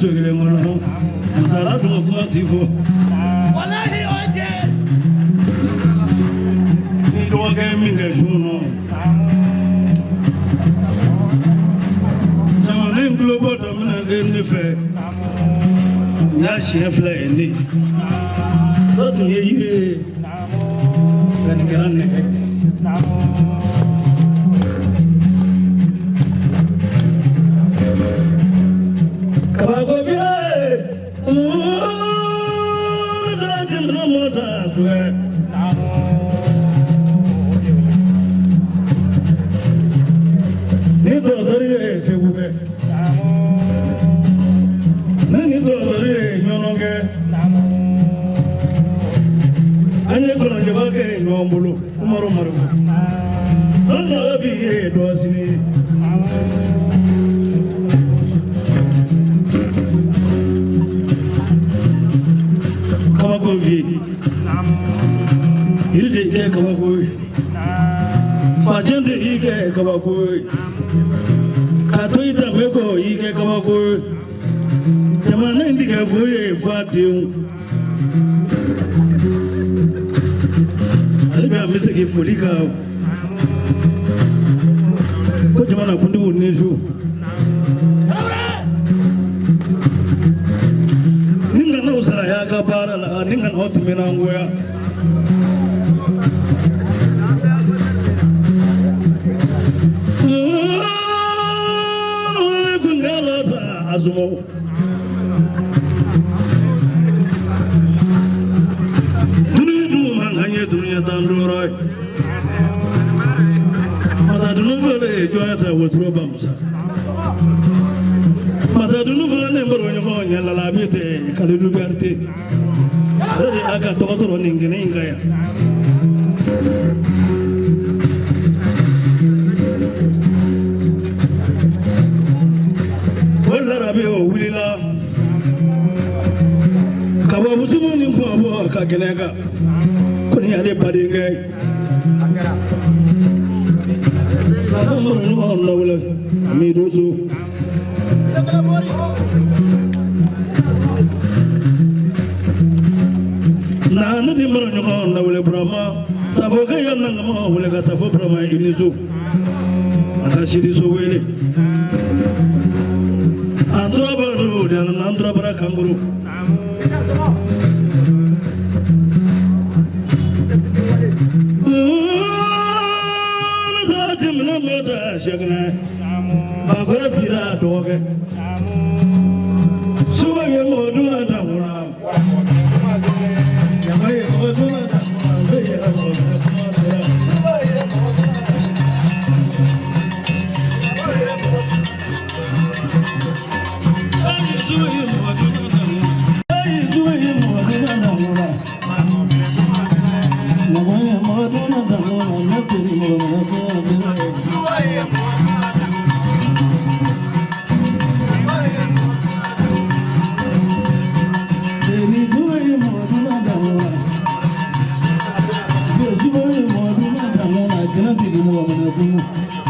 so gele ngono sara do ko tifo wallahi oje ni do ga mi ga juno sama ne globo to na ge ni fe ya chef la ni so to ye yire kan garan ne kabago bia da jindra mota swe ni to dare se buke ni to dare nyonoge anye kono jabake nyombulu umaru maru ana abi do asini Hilde ike kama koi, fajende ike kama koi, katoita meko ike kama koi, jamana indike koi fatiun. Alibe amise kifulika, ko jamana kundi unishu. Ninga na usara ya kabara la, ninga na hoti menangoya. Azumo dunia manganya dunia tandurai mata dunia vale jual tak wotro bamsa mata dunia vale barunya kau nyala labi te kalau lu berarti jadi agak toko ninggi ya Wilila kawa musumu ni kwa abo kakeneka kuni ade padinge no wala mi dosu na na di maro nyoko na wala brahma sabo ga yanna ngama wala ga sabo brahma inizu akashiri so wele Andra baru dan andra bara kamburu. Nasi mana muda syakna, agora sira doge. Suba ye modu ada mula. Yamai modu ada mula. Jangan